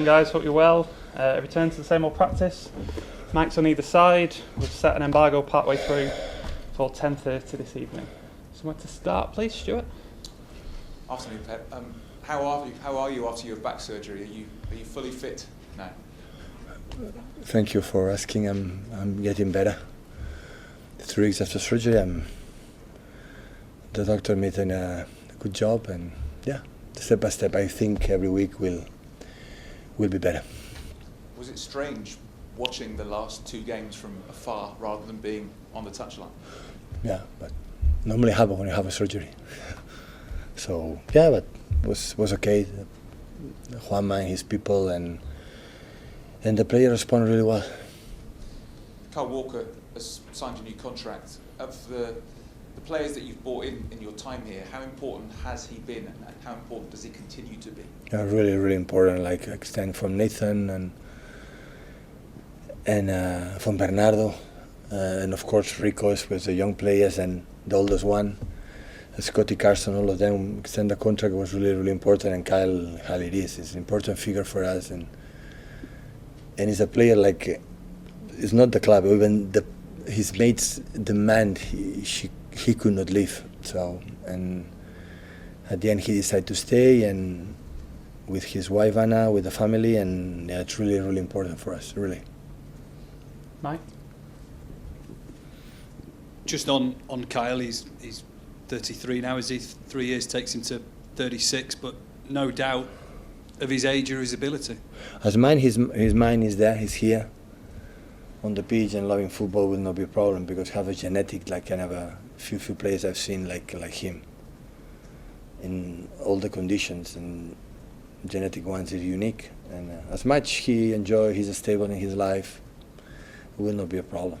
Morning guys, hope you're well. Return to the same old practice. Mics on either side. We've set an embargo partway through till 10:30 this evening. Somewhere to start, please, Stuart. Afternoon, Pep. How are you after your back surgery? Are you fully fit now? Thank you for asking. I'm getting better. 3 weeks after surgery, the doctor made a good job, and yeah, step by step, I think every week will be better. Was it strange watching the last 2 games from afar rather than being on the touchline? Yeah, but normally happen when you have a surgery. So yeah, but was okay. Juanma and his people and the player responded really well. Kyle Walker has signed a new contract. Of the players that you've brought in your time here, how important has he been, and how important does he continue to be? Yeah, really, really important. Like extend from Nathan and from Bernardo, and of course Rico is with the young players, and the oldest one, Scotty Carson, all of them extend the contract was really, really important. And Kyle it is an important figure for us, and he's a player like it's not the club, even his mates demand he could not leave. So, and at the end he decided to stay, and with his wife Anna, with the family, and yeah, it's really, really important for us, really. Mike? Just on Kyle, he's 33 now, is he? 3 years takes him to 36, but no doubt of his age or his ability. His mind is there, he's here on the pitch, and loving football will not be a problem because have a genetic, like kind of a few players I've seen like him in all the conditions, and genetic ones are unique, and as much he's stable in his life, it will not be a problem.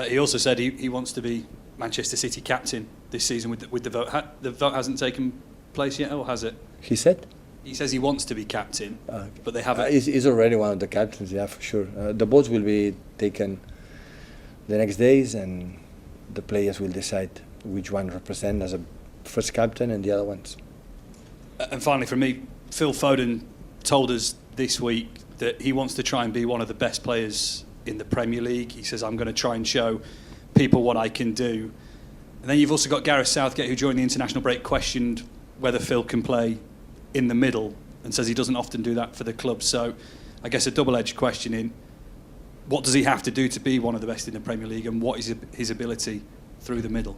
He also said he wants to be Manchester City captain this season with the vote. The vote hasn't taken place yet, or has it? He said? He says he wants to be captain, but they haven't. He's already one of the captains, yeah, for sure. The votes will be taken the next days, and the players will decide which one represent as a first captain and the other ones. And finally, for me, Phil Foden told us this week that he wants to try and be one of the best players in the Premier League. He says, I'm going to try and show people what I can do. And then you've also got Gareth Southgate, who during the international break questioned whether Phil can play in the middle, and says he doesn't often do that for the club. So I guess a double-edged question in what does he have to do to be one of the best in the Premier League, and what is his ability through the middle?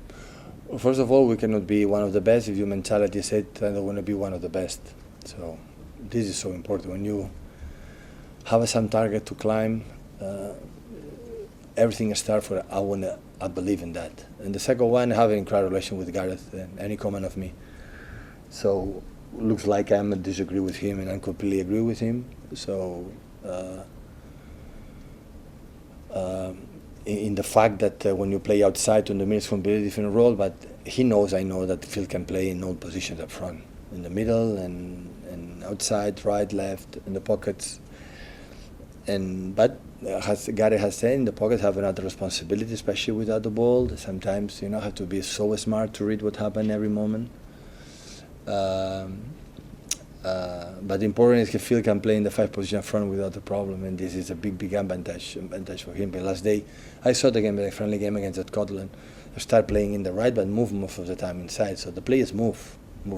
Well, first of all, we cannot be one of the best if your mentality said I don't want to be one of the best. So this is so important. When you have some target to climb, everything starts for I believe in that. And the second one, having a incredible relation with Gareth, and any comment of me. So looks like I disagree with him, and I completely agree with him. So in the fact that when you play outside on the middle, it's a completely different role, but I know that Phil can play in all positions up front, in the middle and outside, right, left, in the pockets. But as Gary has said, in the pockets have another responsibility, especially without the ball. Sometimes have to be so smart to read what happens every moment. But the important is that Phil can play in the 5 position front without a problem, and this is a big advantage for him. But last day, I saw the game, the friendly game against Scotland. I start playing in the right, but move most of the time inside. So the players move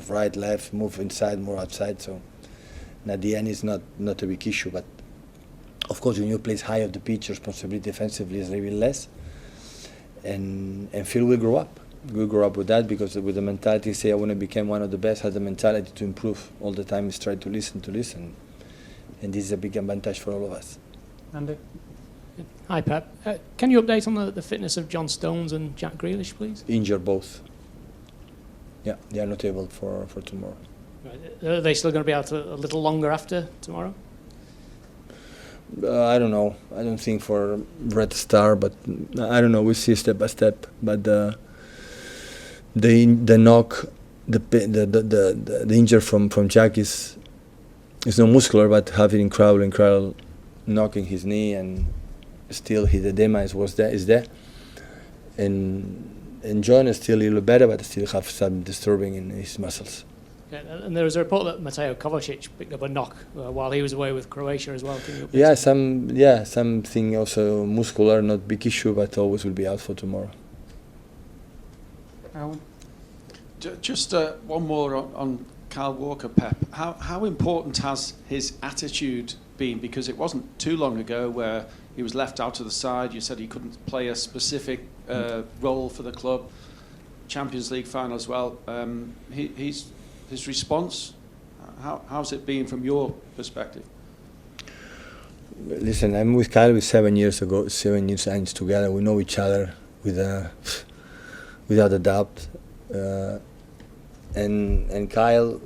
right, left, move inside, more outside. So at the end, it's not a big issue. But of course, when you play high up the pitch, responsibility defensively is a little bit less, and Phil will grow up. We grow up with that, because with the mentality, say I want to become one of the best, has the mentality to improve all the time, is try to listen, and this is a big advantage for all of us. Andy? Hi Pep, can you update on the fitness of John Stones and Jack Grealish, please? Injured both. Yeah, they are not able for tomorrow. Right. Are they still going to be out a little longer after tomorrow? I don't know. I don't think for Red Star, but I don't know. We'll see step by step. But the knock, the injury from Jack is not muscular, but having incredible knocking his knee, and still his edema is there. And John is still a little better, but still have some disturbing in his muscles. And there was a report that Mateo Kovacic picked up a knock while he was away with Croatia as well. Can you update Yeah, something also muscular, not big issue, but always will be out for tomorrow. Alan? Just one more on Kyle Walker, Pep. How important has his attitude been? Because it wasn't too long ago where he was left out to the side. You said he couldn't play a specific role for the club. Champions League final as well. His response, how's it been from your perspective? Listen, I'm with Kyle 7 years together. We know each other without a doubt. And Kyle,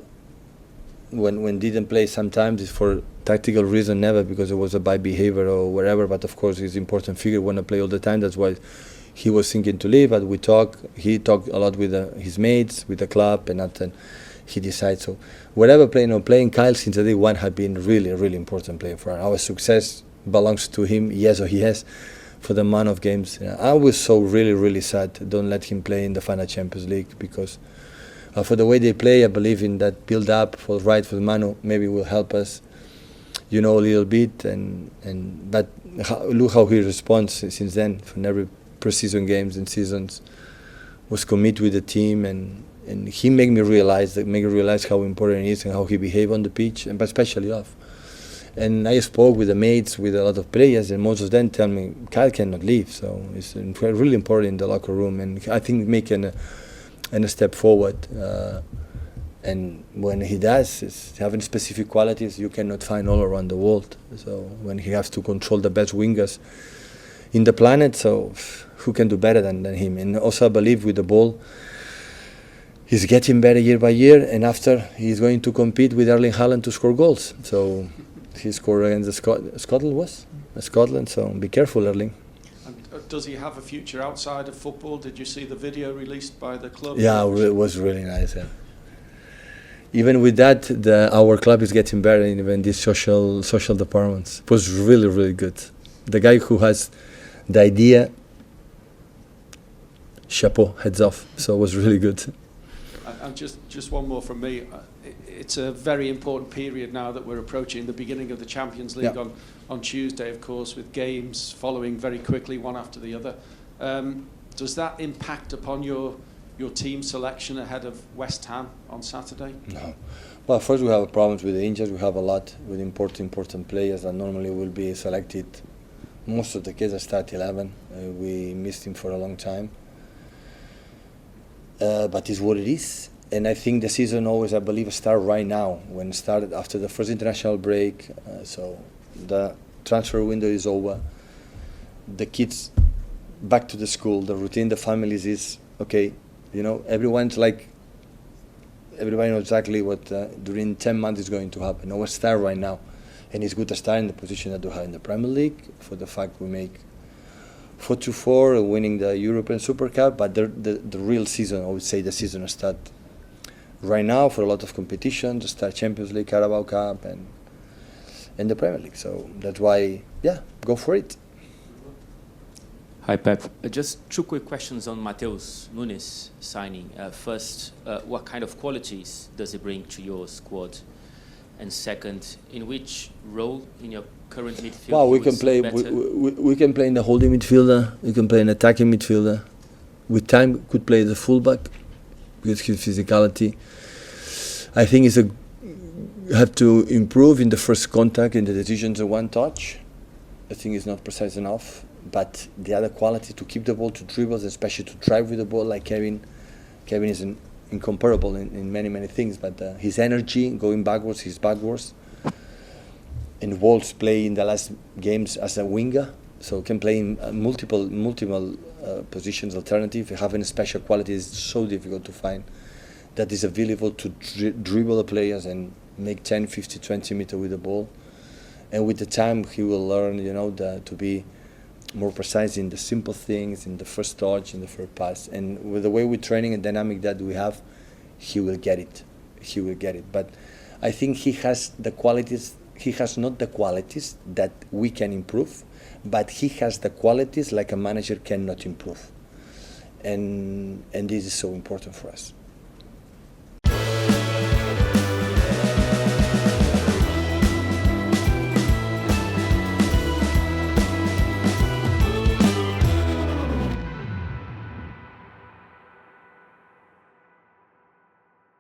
when didn't play sometimes it's for tactical reason, never because it was a bad behavior or whatever. But of course, he's an important figure. Want to play all the time. That's why he was thinking to leave. But we talk. He talked a lot with his mates, with the club, and after he decides. So whatever playing or playing, Kyle since day one had been really, really important player for us. Our success belongs to him. Yes, or he has. For the amount of games, I was so really, really sad. Don't let him play in the final Champions League because for the way they play, I believe in that build up for Manu. Maybe will help us, a little bit. But look how he responds since then. From every pre-season games and seasons, was committed with the team, and he made me realize how important he is and how he behaved on the pitch, but especially off. And I spoke with the mates, with a lot of players, and most of them tell me Kyle cannot leave. So it's really important in the locker room, and I think making a step forward. And when he does, it's having specific qualities you cannot find all around the world. So when he has to control the best wingers in the planet, so who can do better than him? And also I believe with the ball, he's getting better year by year, and after he's going to compete with Erling Haaland to score goals. So he scored against Scotland, so be careful, Erling. And does he have a future outside of football? Did you see the video released by the club? Yeah, it was really nice. Yeah. Even with that, our club is getting better in even these social departments. It was really, really good. The guy who has the idea, chapeau, heads off. So it was really good. And just one more from me. It's a very important period now that we're approaching the beginning of the Champions League on Tuesday, of course, with games following very quickly, one after the other. Does that impact upon your team selection ahead of West Ham on Saturday? No. Well, first we have problems with the injuries. We have a lot with important players that normally will be selected. Most of the kids are start 11. We missed him for a long time. But it's what it is. And I think the season always, I believe, start right now. When it started after the first international break, so the transfer window is over. The kids back to the school. The routine, the families is okay. Everybody knows exactly what during 10 months is going to happen. Always start right now, and it's good to start in the position that we have in the Premier League for the fact we make 4-4, winning the European Super Cup. But the real season, I would say, the season will start right now for a lot of competition. To start Champions League, Carabao Cup, and the Premier League. So that's why, go for it. Hi, Pep. Just two quick questions on Matheus Nunes signing. First, what kind of qualities does he bring to your squad? And second, in which role in your current midfield? Well, we can play. We can play in the holding midfielder. We can play in attacking midfielder. With time, could play as a fullback because his physicality. I think have to improve in the first contact, in the decisions of one touch. I think he's not precise enough. But the other quality to keep the ball, to dribble, especially to drive with the ball, like Kevin is incomparable in many things. But his energy going backwards, he's backwards. And Wolves play in the last games as a winger, so can play in multiple positions. Alternative, having a special quality is so difficult to find. That is available to dribble the players and make 10, 50, 20 meters with the ball. And with the time, he will learn, to be more precise in the simple things, in the first touch, in the first pass. And with the way we're training and dynamic that we have, he will get it. But I think he has the qualities. He has not the qualities that we can improve, but he has the qualities like a manager cannot improve. And this is so important for us.